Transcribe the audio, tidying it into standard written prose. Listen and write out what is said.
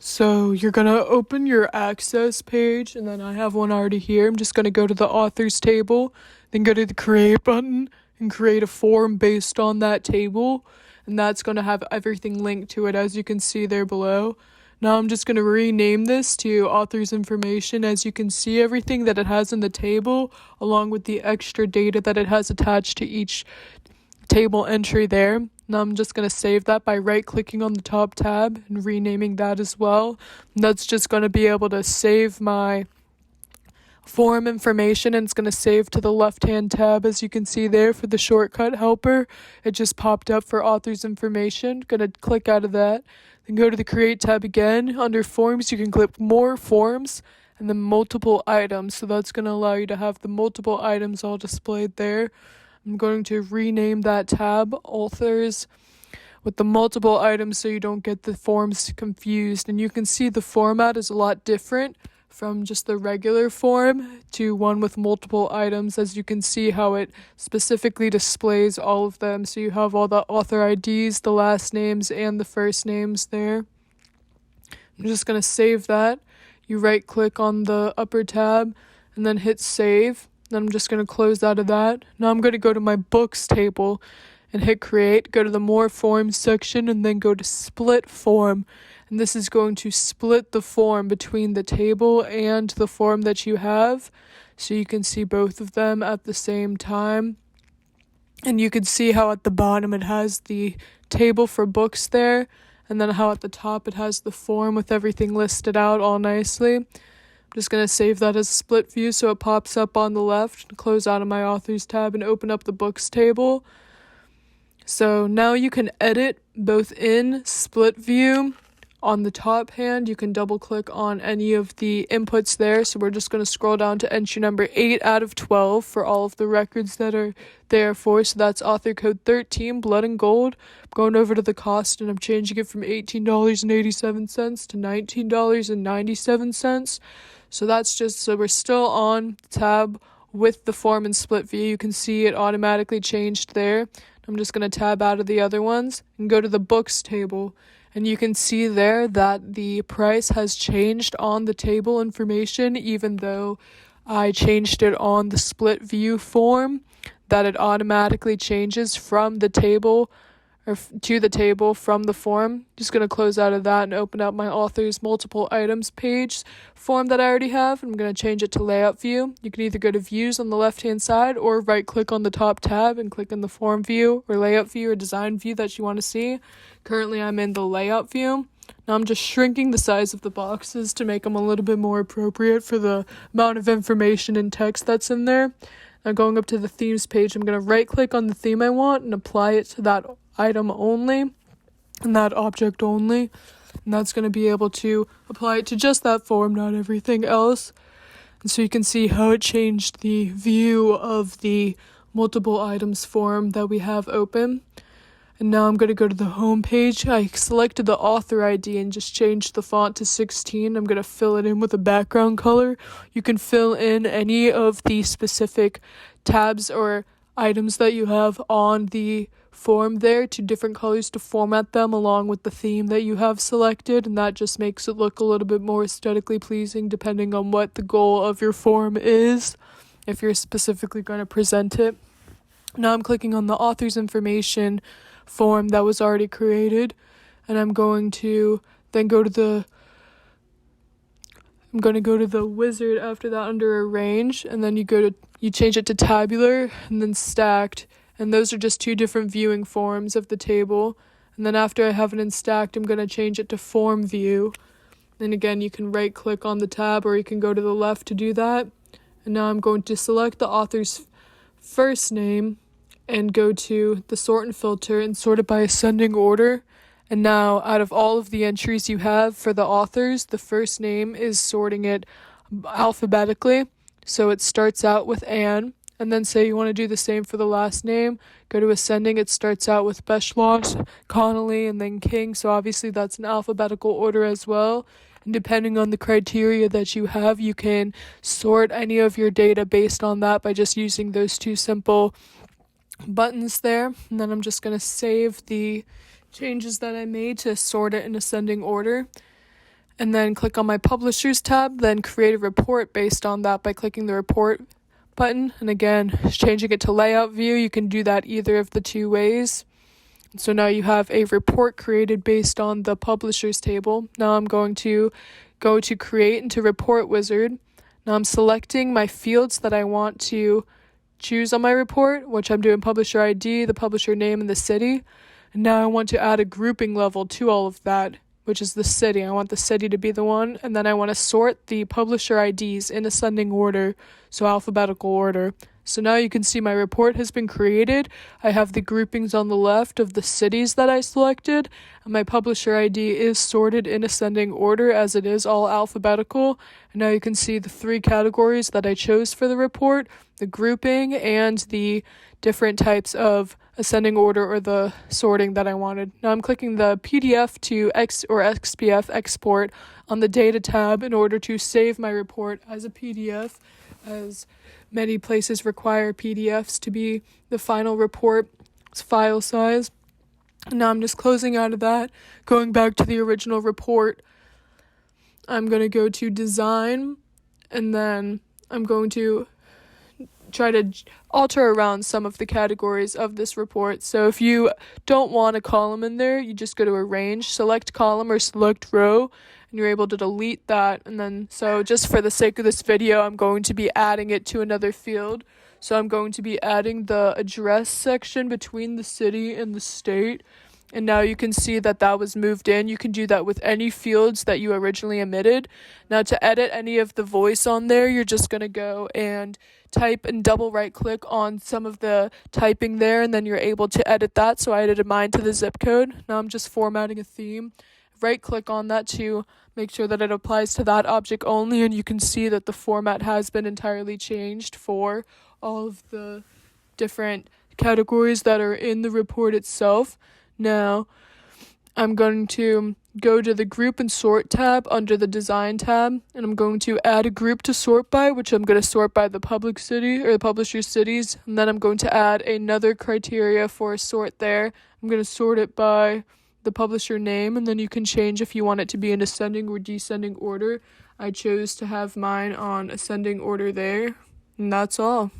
So you're going to open your Access page, and then I have one already here. I'm just going to go to the authors table, then go to the create button and create a form based on that table. And that's going to have everything linked to it, as you can see there below. Now I'm just going to rename this to authors information. As you can see, everything that it has in the table, along with the extra data that it has attached to each table entry there. Now I'm just going to save that by right-clicking on the top tab and renaming that as well. And that's just going to be able to save my form information, and it's going to save to the left-hand tab, as you can see there for the shortcut helper. It just popped up for authors information. Going to click out of that. Then go to the create tab again. Under forms, you can click more forms and then multiple items. So that's going to allow you to have the multiple items all displayed there. I'm going to rename that tab authors with the multiple items so you don't get the forms confused. And you can see the format is a lot different from just the regular form to one with multiple items, as you can see how it specifically displays all of them. So you have all the author IDs, the last names, and the first names there. I'm just going to save that. You right click on the upper tab and then hit save. Then I'm just going to close out of that. Now I'm going to go to my books table and hit create. Go to the more forms section and then go to split form. And this is going to split the form between the table and the form that you have. So you can see both of them at the same time. And you can see how at the bottom it has the table for books there. And then how at the top it has the form with everything listed out all nicely. I'm just going to save that as a split view so it pops up on the left. Close out of my authors tab and open up the books table. So now you can edit both in split view. On the top hand, you can double click on any of the inputs there. So we're just going to scroll down to entry number 8 out of 12 for all of the records that are there for. So that's author code 13, blood and gold. I'm going over to the cost and I'm changing it from $18.87 to $19.97. So that's just, so we're still on the tab with the form and split view. You can see it automatically changed there. I'm just going to tab out of the other ones and go to the books table. And you can see there that the price has changed on the table information, even though I changed it on the split view form, that it automatically changes from the table or to the table from the form. Just going to close out of that and open up my author's multiple items page form that I already have. I'm going to change it to layout view. You can either go to views on the left hand side or right click on the top tab and click in the form view or layout view or design view that you want to see. Currently I'm in the layout view. Now I'm just shrinking the size of the boxes to make them a little bit more appropriate for the amount of information and text that's in there. Now going up to the themes page, I'm going to right click on the theme I want and apply it to that item only and that object only. And that's going to be able to apply it to just that form, not everything else. And so you can see how it changed the view of the multiple items form that we have open. And now I'm going to go to the home page. I selected the author ID and just changed the font to 16. I'm going to fill it in with a background color. You can fill in any of the specific tabs or items that you have on the form there to different colors to format them along with the theme that you have selected, and that just makes it look a little bit more aesthetically pleasing depending on what the goal of your form is, if you're specifically going to present it. Now I'm clicking on the author's information form that was already created, and I'm going to then go to the wizard after that under arrange, and then you change it to tabular and then stacked, and those are just two different viewing forms of the table. And then after I have it in stacked, I'm going to change it to form view. Then again, you can right click on the tab or you can go to the left to do that. And now I'm going to select the author's first name and go to the sort and filter and sort it by ascending order. And now out of all of the entries you have for the authors, the first name is sorting it alphabetically. So it starts out with Anne, and then say you want to do the same for the last name. Go to ascending, it starts out with Beschloss, Connolly, and then King. So obviously that's an alphabetical order as well. And depending on the criteria that you have, you can sort any of your data based on that by just using those two simple buttons there. And then I'm just going to save the changes that I made to sort it in ascending order. and then click on my Publishers tab, then create a report based on that by clicking the Report button. And again, changing it to Layout View, you can do that either of the two ways. So now you have a report created based on the Publishers table. Now I'm going to go to Create into Report Wizard. Now I'm selecting my fields that I want to choose on my report, which I'm doing Publisher ID, the publisher name, and the city. And now I want to add a grouping level to all of that, which is the city. I want the city to be the one, and then I want to sort the publisher IDs in ascending order, so alphabetical order. So now you can see my report has been created. I have the groupings on the left of the cities that I selected, and my publisher ID is sorted in ascending order as it is all alphabetical. And now you can see the three categories that I chose for the report, the grouping and the different types of ascending order or the sorting that I wanted. Now I'm clicking the PDF to XPF export on the Data tab in order to save my report as a PDF, as many places require PDFs to be the final report file size. And now I'm just closing out of that, going back to the original report. I'm going to go to Design, and then I'm going to try to alter around some of the categories of this report. So if you don't want a column in there, you just go to Arrange, select column or select row, and you're able to delete that. And then, so just for the sake of this video, I'm going to be adding it to another field. So I'm going to be adding the address section between the city and the state. And now you can see that that was moved in. You can do that with any fields that you originally omitted. Now to edit any of the voice on there, you're just going to go and type and double right click on some of the typing there, and then you're able to edit that. So I edited mine to the zip code. Now I'm just formatting a theme. Right click on that to make sure that it applies to that object only, and you can see that the format has been entirely changed for all of the different categories that are in the report itself. Now, I'm going to go to the Group and Sort tab under the Design tab, and I'm going to add a group to sort by, which I'm going to sort by the public city or the publisher cities, and then I'm going to add another criteria for a sort there. I'm going to sort it by the publisher name, and then you can change if you want it to be in ascending or descending order. I chose to have mine on ascending order there, and that's all.